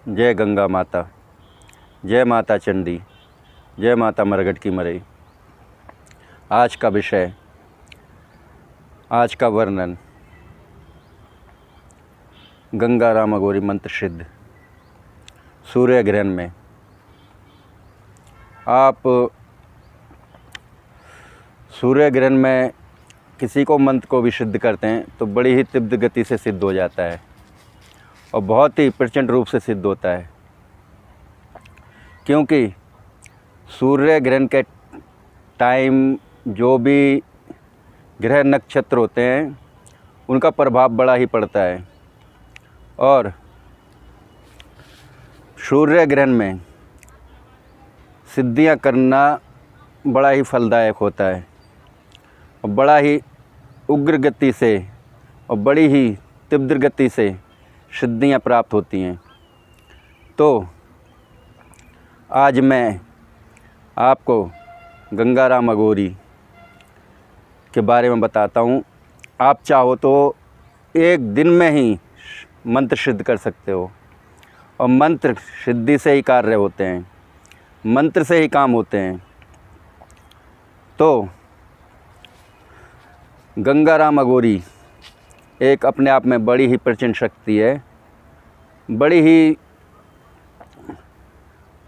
जय गंगा माता, जय माता चंडी, जय माता मरघट की मरई। आज का विषय, आज का वर्णन गंगा राम अघोरी मंत्र सिद्ध सूर्य ग्रहण में। आप सूर्य ग्रहण में किसी को मंत्र को भी सिद्ध करते हैं तो बड़ी ही तीव्र गति से सिद्ध हो जाता है और बहुत ही प्रचंड रूप से सिद्ध होता है, क्योंकि सूर्य ग्रहण के टाइम जो भी ग्रह नक्षत्र होते हैं उनका प्रभाव बड़ा ही पड़ता है और सूर्य ग्रहण में सिद्धियां करना बड़ा ही फलदायक होता है और बड़ा ही उग्र गति से और बड़ी ही तीव्र गति से सिद्धियां प्राप्त होती हैं। तो आज मैं आपको गंगा राम अघोरी के बारे में बताता हूँ। आप चाहो तो एक दिन में ही मंत्र सिद्ध कर सकते हो और मंत्र सिद्धि से ही कार्य होते हैं, मंत्र से ही काम होते हैं। तो गंगा राम अघोरी एक अपने आप में बड़ी ही प्रचंड शक्ति है, बड़ी ही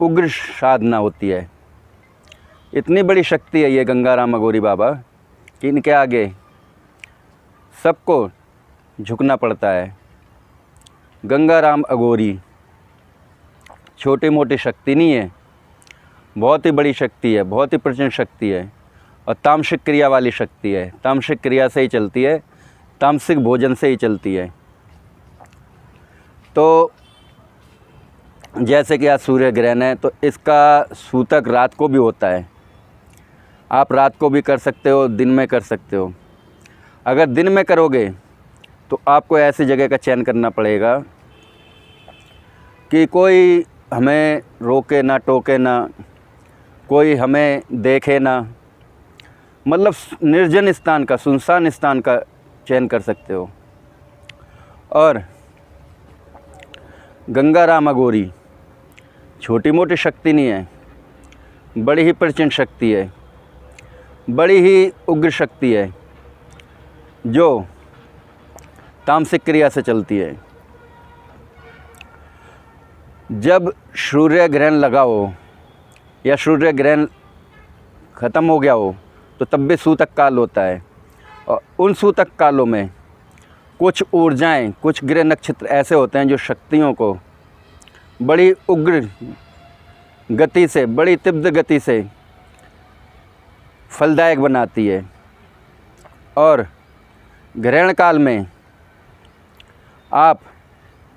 उग्र साधना होती है। इतनी बड़ी शक्ति है ये गंगा राम अघोरी बाबा कि इनके आगे सबको झुकना पड़ता है। गंगा राम अघोरी छोटी मोटी शक्ति नहीं है, बहुत ही बड़ी शक्ति है, बहुत ही प्रचंड शक्ति है और तामसिक क्रिया वाली शक्ति है। तामसिक क्रिया से ही चलती है, तामसिक भोजन से ही चलती है। तो जैसे कि आज सूर्य ग्रहण है तो इसका सूतक रात को भी होता है। आप रात को भी कर सकते हो, दिन में कर सकते हो। अगर दिन में करोगे तो आपको ऐसी जगह का चयन करना पड़ेगा कि कोई हमें रोके ना, टोके ना, कोई हमें देखे ना, मतलब निर्जन स्थान का, सुनसान स्थान का चयन कर सकते हो। और गंगा राम अघोरी छोटी मोटी शक्ति नहीं है, बड़ी ही प्रचंड शक्ति है, बड़ी ही उग्र शक्ति है जो तामसिक क्रिया से चलती है। जब सूर्य ग्रहण लगा हो या सूर्य ग्रहण ख़त्म हो गया हो तो तब भी सूतक काल होता है और उन सूतक कालों में कुछ ऊर्जाएं, कुछ ग्रह नक्षत्र ऐसे होते हैं जो शक्तियों को बड़ी उग्र गति से, बड़ी तीव्र गति से फलदायक बनाती है। और ग्रहण काल में आप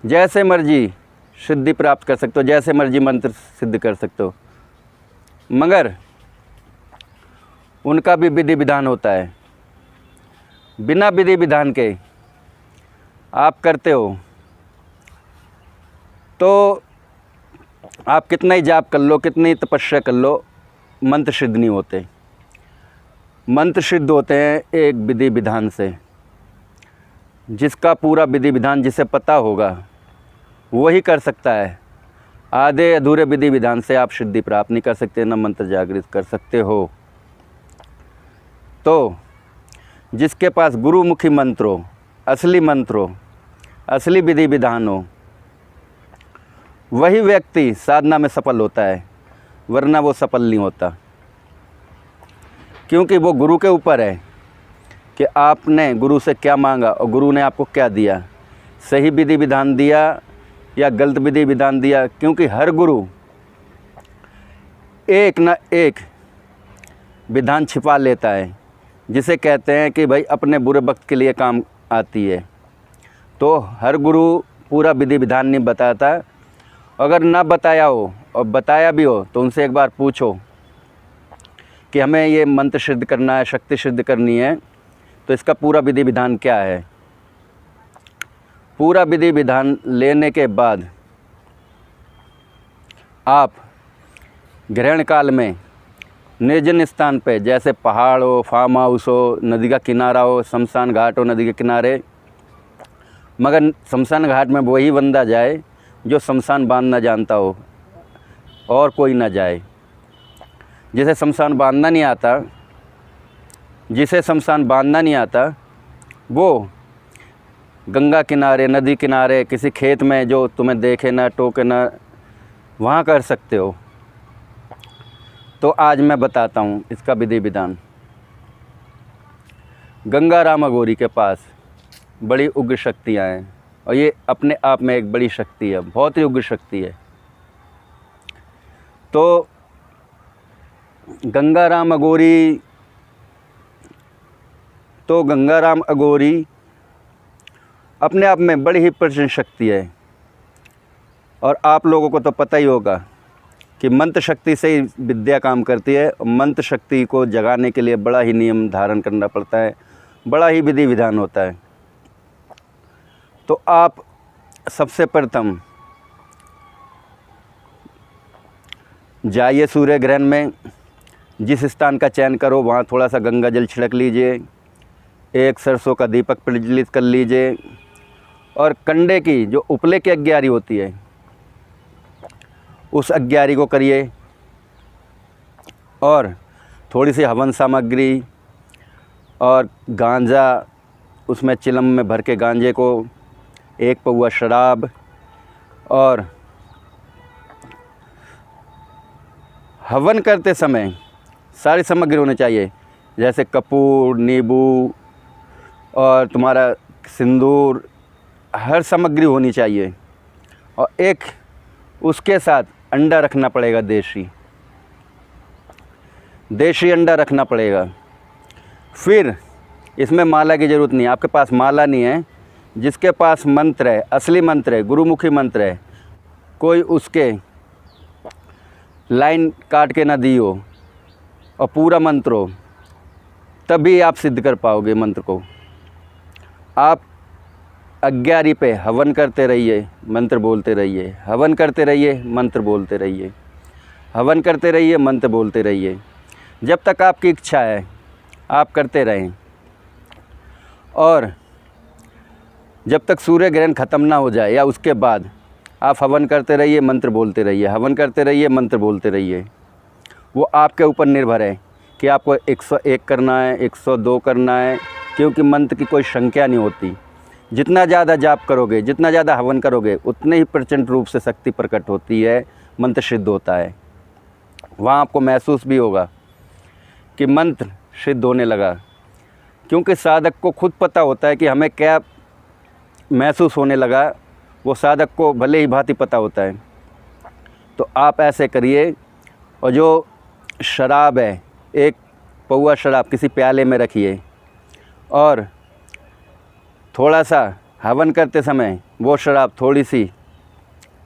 जैसे मर्जी सिद्धि प्राप्त कर सकते हो, जैसे मर्जी मंत्र सिद्ध कर सकते हो, मगर उनका भी विधि विधान होता है। बिना विधि विधान के आप करते हो तो आप कितना ही जाप कर लो, कितनी तपस्या कर लो, मंत्र सिद्ध नहीं होते। मंत्र सिद्ध होते हैं एक विधि विधान से। जिसका पूरा विधि विधान जिसे पता होगा वही कर सकता है। आधे अधूरे विधि विधान से आप सिद्धि प्राप्त नहीं कर सकते, न मंत्र जागृत कर सकते हो। तो जिसके पास गुरुमुखी मंत्र हो, असली मंत्र हो, असली विधि विधान हो, वही व्यक्ति साधना में सफल होता है, वरना वो सफल नहीं होता। क्योंकि वो गुरु के ऊपर है कि आपने गुरु से क्या मांगा और गुरु ने आपको क्या दिया, सही विधि विधान दिया या गलत विधि विधान दिया। क्योंकि हर गुरु एक न एक विधान छिपा लेता है, जिसे कहते हैं कि भाई अपने बुरे वक्त के लिए काम आती है। तो हर गुरु पूरा विधि विधान नहीं बताता। अगर ना बताया हो और बताया भी हो तो उनसे एक बार पूछो कि हमें ये मंत्र सिद्ध करना है, शक्ति सिद्ध करनी है, तो इसका पूरा विधि विधान क्या है। पूरा विधि विधान लेने के बाद आप ग्रहण काल में निर्जन स्थान पे, जैसे पहाड़ हो, फार्म हाउस हो, नदी का किनारा हो, शमशान घाट हो नदी के किनारे, मगर शमशान घाट में वही बंदा जाए जो शमशान बांधना जानता हो और कोई ना जाए। जिसे शमशान बांधना नहीं आता, जिसे शमशान बांधना नहीं आता, वो गंगा किनारे, नदी किनारे, किसी खेत में जो तुम्हें देखे ना टोके ना, वहाँ कर सकते हो। तो आज मैं बताता हूँ इसका विधि विधान। गंगाराम अघोरी के पास बड़ी उग्र शक्तियाँ हैं और ये अपने आप में एक बड़ी शक्ति है, बहुत ही उग्र शक्ति है। तो गंगाराम अघोरी अपने आप में बड़ी ही प्रचंड शक्ति है। और आप लोगों को तो पता ही होगा कि मंत्र शक्ति से ही विद्या काम करती है। मंत्र शक्ति को जगाने के लिए बड़ा ही नियम धारण करना पड़ता है, बड़ा ही विधि विधान होता है। तो आप सबसे प्रथम जाइए सूर्य ग्रहण में, जिस स्थान का चयन करो वहाँ थोड़ा सा गंगा जल छिड़क लीजिए, एक सरसों का दीपक प्रज्वलित कर लीजिए और कंडे की जो उपले की अग्यारी होती है उस अग्यारी को करिए और थोड़ी सी हवन सामग्री और गांजा, उसमें चिलम में भर के गांजे को, एक पौवा शराब और हवन करते समय सारी सामग्री होनी चाहिए, जैसे कपूर, नींबू और तुम्हारा सिंदूर, हर सामग्री होनी चाहिए। और एक उसके साथ अंडा रखना पड़ेगा, देशी अंडा रखना पड़ेगा। फिर इसमें माला की ज़रूरत नहीं है, आपके पास माला नहीं है, जिसके पास मंत्र है, असली मंत्र है, गुरुमुखी मंत्र है, कोई उसके लाइन काट के ना दी हो और पूरा मंत्र हो, तभी आप सिद्ध कर पाओगे मंत्र को। आप अग्यारी पे हवन करते रहिए, मंत्र बोलते रहिए, हवन करते रहिए, मंत्र बोलते रहिए, हवन करते रहिए, मंत्र बोलते रहिए, जब तक आपकी इच्छा है आप करते रहें। और जब तक सूर्य ग्रहण ख़त्म ना हो जाए या उसके बाद आप हवन करते रहिए, मंत्र बोलते रहिए, हवन करते रहिए, मंत्र बोलते रहिए। वो आपके ऊपर निर्भर है कि आपको 101 करना है, 102 करना है, क्योंकि मंत्र की कोई संख्या नहीं होती। जितना ज़्यादा जाप करोगे, जितना ज़्यादा हवन करोगे, उतने ही प्रचंड रूप से शक्ति प्रकट होती है, मंत्र सिद्ध होता है। वहाँ आपको महसूस भी होगा कि मंत्र सिद्ध होने लगा, क्योंकि साधक को खुद पता होता है कि हमें क्या महसूस होने लगा, वो साधक को भले ही भांति पता होता है। तो आप ऐसे करिए। और जो शराब है, एक पौवा शराब किसी प्याले में रखिए और थोड़ा सा हवन करते समय वो शराब थोड़ी सी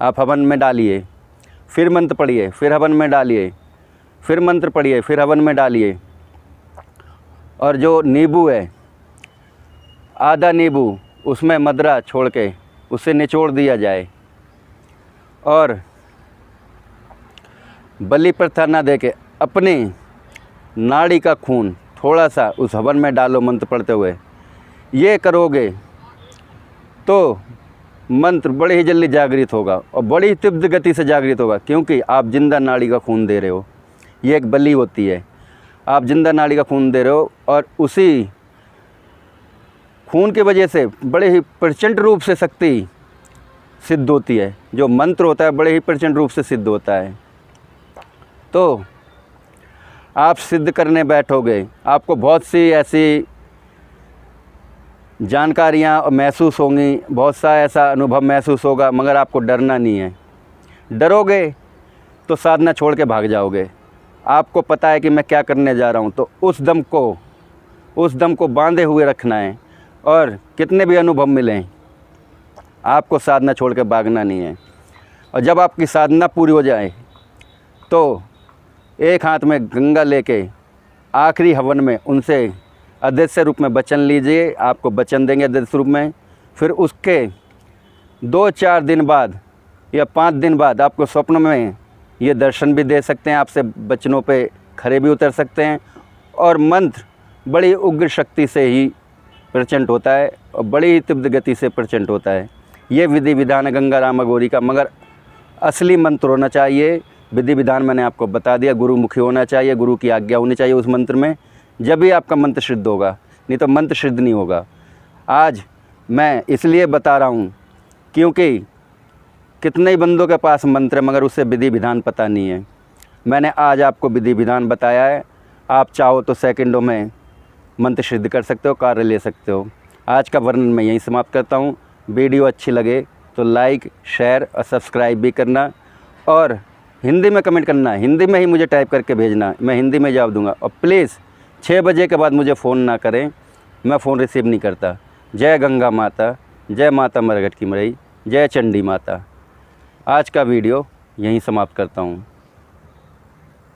आप हवन में डालिए, फिर मंत्र पढ़िए, फिर हवन में डालिए, फिर मंत्र पढ़िए, फिर हवन में डालिए। और जो नींबू है, आधा नींबू उसमें मदरा छोड़ के उसे निचोड़ दिया जाए और बलि प्रथा ना दे के अपनी नाड़ी का खून थोड़ा सा उस हवन में डालो मंत्र पढ़ते हुए। ये करोगे तो मंत्र बड़े ही जल्दी जागृत होगा और बड़ी ही तीव्र गति से जागृत होगा, क्योंकि आप जिंदा नाड़ी का खून दे रहे हो। ये एक बलि होती है, आप जिंदा नाड़ी का खून दे रहे हो और उसी खून की वजह से बड़े ही प्रचंड रूप से शक्ति सिद्ध होती है। जो मंत्र होता है बड़े ही प्रचंड रूप से सिद्ध होता है। तो आप सिद्ध करने बैठोगे, आपको बहुत सी ऐसी जानकारियाँ महसूस होंगी, बहुत सा ऐसा अनुभव महसूस होगा, मगर आपको डरना नहीं है। डरोगे तो साधना छोड़ के भाग जाओगे। आपको पता है कि मैं क्या करने जा रहा हूँ, तो उस दम को बांधे हुए रखना है और कितने भी अनुभव मिलें आपको साधना छोड़ के भागना नहीं है। और जब आपकी साधना पूरी हो जाए तो एक हाथ में गंगा लेके आखिरी हवन में उनसे अदृश्य रूप में वचन लीजिए, आपको वचन देंगे अदृश्य रूप में। फिर उसके 2-4 दिन बाद या 5 दिन बाद आपको स्वप्न में ये दर्शन भी दे सकते हैं, आपसे वचनों पे खरे भी उतर सकते हैं। और मंत्र बड़ी उग्र शक्ति से ही प्रचंड होता है और बड़ी ही तीव्र गति से प्रचंड होता है। ये विधि विधान है गंगाराम अघोरी का, मगर असली मंत्र होना चाहिए। विधि विधान मैंने आपको बता दिया, गुरुमुखी होना चाहिए, गुरु की आज्ञा होनी चाहिए उस मंत्र में, जब भी आपका मंत्र सिद्ध होगा, नहीं तो मंत्र सिद्ध नहीं होगा। आज मैं इसलिए बता रहा हूँ क्योंकि कितने ही बंदों के पास मंत्र है मगर उससे विधि विधान पता नहीं है। मैंने आज आपको विधि विधान बताया है। आप चाहो तो सेकंडों में मंत्र सिद्ध कर सकते हो, कार्य ले सकते हो। आज का वर्णन मैं यहीं समाप्त करता हूँ। वीडियो अच्छी लगे तो लाइक, शेयर और सब्सक्राइब भी करना, और हिंदी में कमेंट करना, हिंदी में ही मुझे टाइप करके भेजना, मैं हिंदी में जवाब दूंगा। और प्लीज़ 6 बजे के बाद मुझे फ़ोन ना करें, मैं फ़ोन रिसीव नहीं करता। जय गंगा माता, जय माता मरघट की मरई, जय चंडी माता। आज का वीडियो यहीं समाप्त करता हूँ।